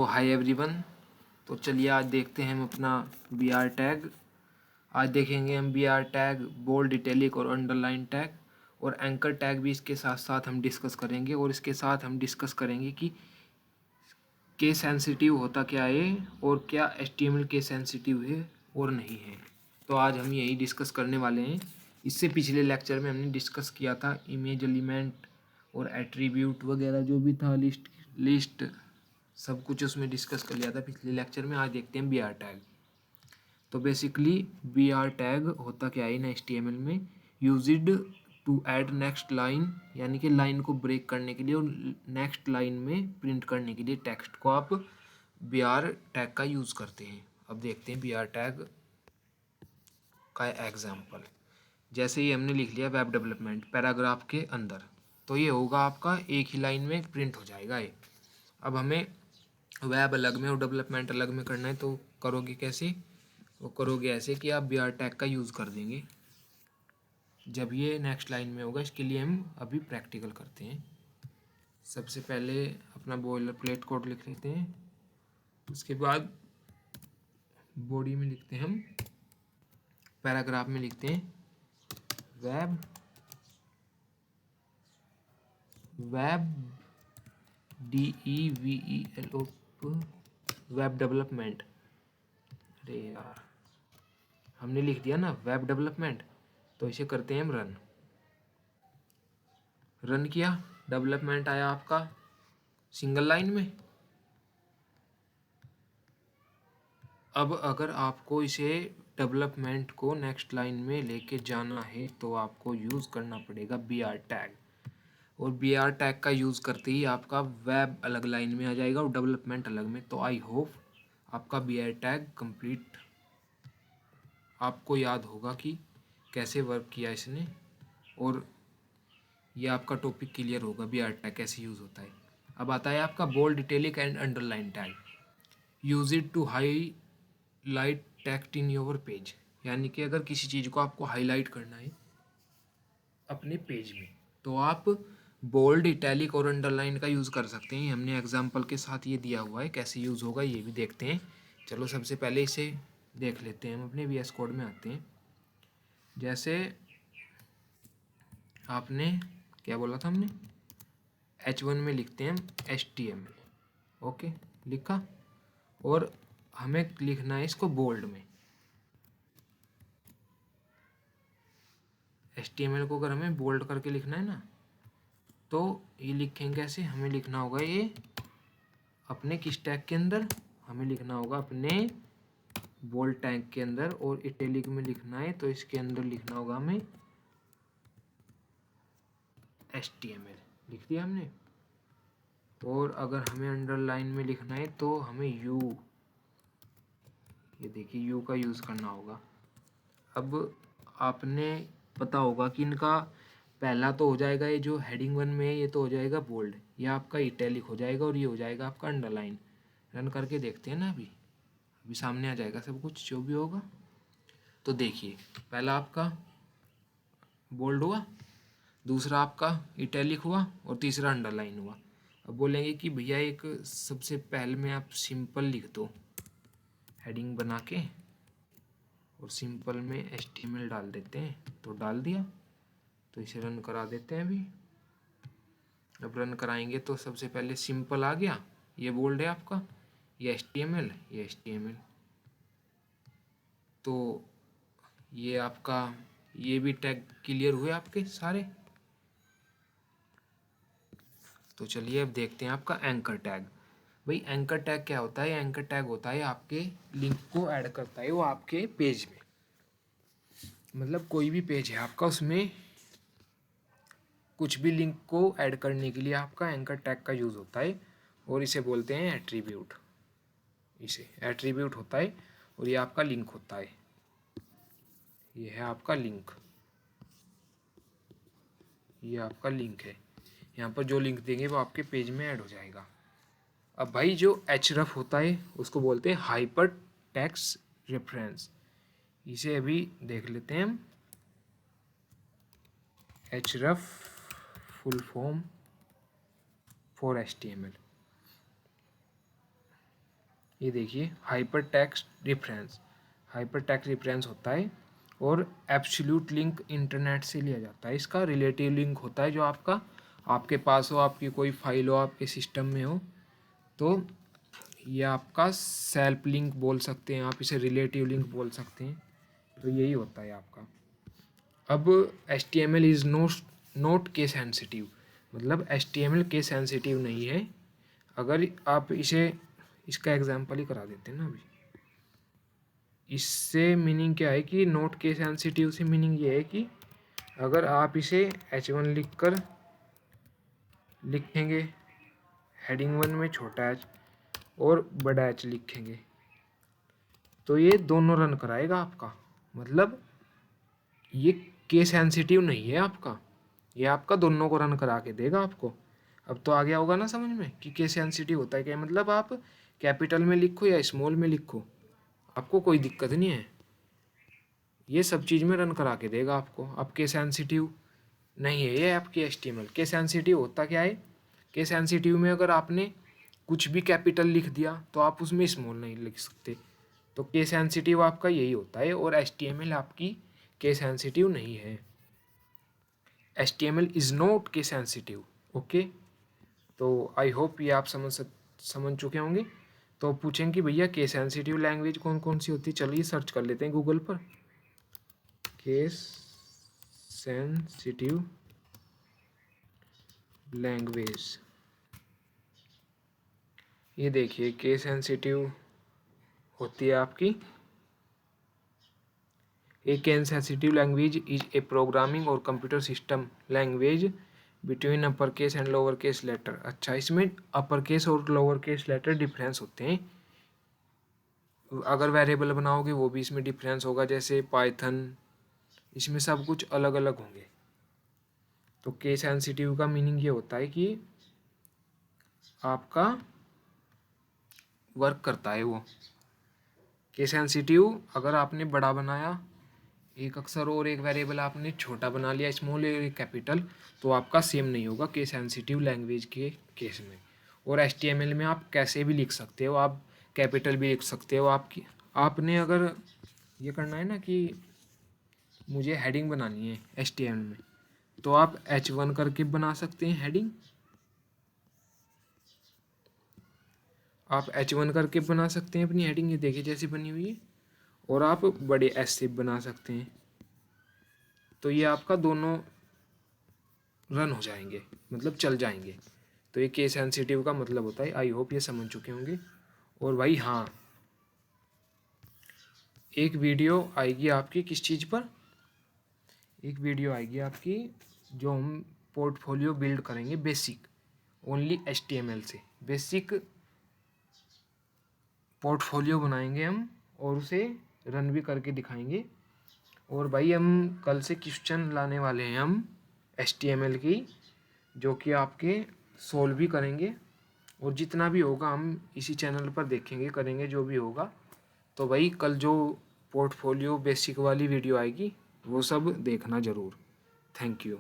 तो hi everyone. तो चलिए आज देखते हैं हम अपना बी आर टैग। आज देखेंगे हम B R tag, bold, italic और अंडरलाइन टैग, और एंकर टैग भी इसके साथ साथ हम डिस्कस करेंगे। और इसके साथ हम डिस्कस करेंगे कि केस सेंसिटिव होता क्या है और क्या HTML केस सेंसिटिव है और नहीं है। तो आज हम यही डिस्कस करने वाले हैं। इससे पिछले लेक्चर में हमने डिस्कस किया था इमेज एलिमेंट और एट्रीब्यूट वगैरह जो भी था, लिस्ट सब कुछ उसमें डिस्कस कर लिया था पिछले लेक्चर में। आज देखते हैं बी आर टैग। तो बेसिकली बी आर टैग होता क्या है इन HTML में, used to add next line, यानी कि लाइन को ब्रेक करने के लिए और नेक्स्ट लाइन में प्रिंट करने के लिए टेक्स्ट को आप बी आर टैग का यूज़ करते हैं। अब देखते हैं बी आर टैग का एग्जाम्पल। जैसे ही हमने लिख लिया वेब डेवलपमेंट पैराग्राफ के अंदर, तो ये होगा आपका एक ही लाइन में प्रिंट हो जाएगा ये। अब हमें वेब अलग में और डेवलपमेंट अलग में करना है, तो करोगे कैसे? वो करोगे ऐसे कि आप बी आर टैग का यूज़ कर देंगे जब ये नेक्स्ट लाइन में होगा। इसके लिए हम अभी प्रैक्टिकल करते हैं। सबसे पहले अपना बॉयलर प्लेट कोड लिख लेते हैं। उसके बाद बॉडी में लिखते हैं हम, पैराग्राफ में लिखते हैं वेब DEVEL वेब डेवलपमेंट। अरे यार, हमने लिख दिया ना वेब डेवलपमेंट, तो इसे करते हैं हम रन। रन किया, डेवलपमेंट आया आपका सिंगल लाइन में। अब अगर आपको इसे डेवलपमेंट को नेक्स्ट लाइन में लेके जाना है तो आपको यूज़ करना पड़ेगा बी आर टैग। और बी आर टैग का यूज़ करते ही आपका वेब अलग लाइन में आ जाएगा और डेवलपमेंट अलग में। तो आई होप आपका बी आर टैग कंप्लीट आपको याद होगा कि कैसे वर्क किया इसने, और ये आपका टॉपिक क्लियर होगा बी आर टैग कैसे यूज़ होता है। अब आता है आपका bold, italic and underline tag. Use it to highlight text in your page, यानी कि अगर किसी चीज़ को आपको हाईलाइट करना है अपने पेज में, तो आप बोल्ड, इटैलिक और अंडरलाइन का यूज़ कर सकते हैं। हमने एग्जाम्पल के साथ ये दिया हुआ है, कैसे यूज़ होगा ये भी देखते हैं। चलो सबसे पहले इसे देख लेते हैं। हम अपने VS कोड में आते हैं। जैसे आपने क्या बोला था, हमने H1 में लिखते हैं हम HTML। ओके, लिखा, और हमें लिखना है इसको बोल्ड में। HTML को अगर हमें बोल्ड करके लिखना है ना, तो ये लिखेंगे कैसे? हमें लिखना होगा ये अपने किस टैग के अंदर, हमें लिखना होगा अपने बोल्ड टैग के अंदर। और इटैलिक में लिखना है तो इसके अंदर लिखना होगा हमें HTML। लिख दिया हमने। और अगर हमें अंडरलाइन में लिखना है तो हमें ये देखिए U का यूज़ करना होगा। अब आपने पता होगा कि इनका पहला तो हो जाएगा ये जो हेडिंग 1 में है, ये तो हो जाएगा बोल्ड, ये आपका इटैलिक हो जाएगा, और ये हो जाएगा आपका अंडरलाइन। रन करके देखते हैं ना, अभी सामने आ जाएगा सब कुछ जो भी होगा। तो देखिए, पहला आपका बोल्ड हुआ, दूसरा आपका इटैलिक हुआ, और तीसरा अंडरलाइन हुआ। अब बोलेंगे कि भैया एक सबसे पहले में आप सिंपल लिख दो हेडिंग बना के, और सिंपल में HTML डाल देते हैं। तो डाल दिया, तो इसे रन करा देते हैं अभी। अब रन कराएंगे तो सबसे पहले सिंपल आ गया, ये बोल्ड है आपका, ये HTML, ये HTML। तो ये आपका ये भी टैग क्लियर हुए आपके सारे। तो चलिए अब देखते हैं आपका एंकर टैग। भाई एंकर टैग क्या होता है? एंकर टैग होता है आपके लिंक को ऐड करता है वो आपके पेज में। मतलब कोई भी पेज है आपका, उसमें कुछ भी लिंक को ऐड करने के लिए आपका एंकर टैग का यूज़ होता है, और इसे बोलते हैं एट्रीब्यूट। इसे एट्रीब्यूट होता है, और ये आपका लिंक होता है। ये है आपका लिंक, ये आपका लिंक है। यहाँ पर जो लिंक देंगे वो आपके पेज में ऐड हो जाएगा। अब भाई जो href होता है उसको बोलते हैं हाइपर टेक्स्ट रेफरेंस। इसे अभी देख लेते हैं हम। href full form for HTML। ये देखिए हाइपर टेक्स्ट रेफरेंस होता है और एब्सोल्यूट लिंक इंटरनेट से लिया जाता है। इसका रिलेटिव लिंक होता है जो आपके पास हो, आपकी कोई फाइल हो, आपके सिस्टम में हो, तो ये आपका सेल्फ लिंक बोल सकते हैं, आप इसे रिलेटिव लिंक बोल सकते हैं। तो यही होता है आपका। अब HTML is note case sensitive, मतलब HTML केस सेंसिटिव नहीं है। अगर आप इसका एग्जांपल ही करा देते हैं ना अभी। इससे मीनिंग क्या है कि नोट केस सेंसिटिव से मीनिंग ये है कि अगर आप इसे H1 लिखेंगे, हेडिंग 1 में छोटा h और बड़ा H लिखेंगे, तो ये दोनों रन कराएगा आपका। मतलब ये केस सेंसिटिव नहीं है आपका, ये आपका दोनों को रन करा के देगा आपको। अब तो आ गया होगा ना समझ में कि केस सेंसिटिव होता है क्या। मतलब आप कैपिटल में लिखो या स्मॉल में लिखो, आपको कोई दिक्कत नहीं है, ये सब चीज़ में रन करा के देगा आपको। अब केस सेंसिटिव नहीं है ये आपकी HTML। केस सेंसिटिव होता क्या है, केस सेंसिटिव में अगर आपने कुछ भी कैपिटल लिख दिया तो आप उसमें स्मॉल नहीं लिख सकते। तो केस सेंसिटिव आपका यही होता है, और HTML आपकी केस सेंसिटिव नहीं है। HTML is not case sensitive. Okay, तो आई होप ये आप समझ चुके होंगे। तो पूछेंगे कि भैया केस सेंसिटिव लैंग्वेज कौन कौन सी होती है, चलिए सर्च कर लेते हैं गूगल पर। केस सेंसिटिव लैंग्वेज, ये देखिए केस सेंसिटिव होती है आपकी a case sensitive language is a programming और computer system language between upper case and lower case letter. अच्छा, इसमें अपर केस और लोअर केस लेटर डिफरेंस होते हैं। अगर वेरिएबल बनाओगे वो भी इसमें डिफरेंस होगा, जैसे पाइथन, इसमें सब कुछ अलग अलग होंगे। तो केस सेंसिटिव का मीनिंग ये होता है कि आपका वर्क करता है वो। केस सेंसिटिव अगर आपने बड़ा बनाया एक अक्षर और एक वेरिएबल आपने छोटा बना लिया, स्मॉल और एक कैपिटल, तो आपका सेम नहीं होगा केस सेंसिटिव लैंग्वेज के केस में। और HTML में आप कैसे भी लिख सकते हो, आप कैपिटल भी लिख सकते हो। आपने अगर ये करना है ना कि मुझे हेडिंग बनानी है HTML में, तो आप H1 करके बना सकते हैं हेडिंग, आप H1 करके बना सकते हैं अपनी हेडिंग, ये देखिए जैसी बनी हुई है। और आप बड़े S से बना सकते हैं, तो ये आपका दोनों रन हो जाएंगे, मतलब चल जाएंगे। तो ये केस सेंसिटिव का मतलब होता है। आई होप ये समझ चुके होंगे। और भाई हाँ, एक वीडियो आएगी आपकी किस चीज़ पर, एक वीडियो आएगी आपकी जो हम पोर्टफोलियो बिल्ड करेंगे बेसिक, ओनली HTML से बेसिक पोर्टफोलियो बनाएंगे हम, और उसे रन भी करके दिखाएंगे। और भाई हम कल से क्वेश्चन लाने वाले हैं हम HTML की, जो कि आपके सोल्व भी करेंगे। और जितना भी होगा हम इसी चैनल पर देखेंगे, करेंगे जो भी होगा। तो भाई कल जो पोर्टफोलियो बेसिक वाली वीडियो आएगी वो सब देखना ज़रूर। Thank you.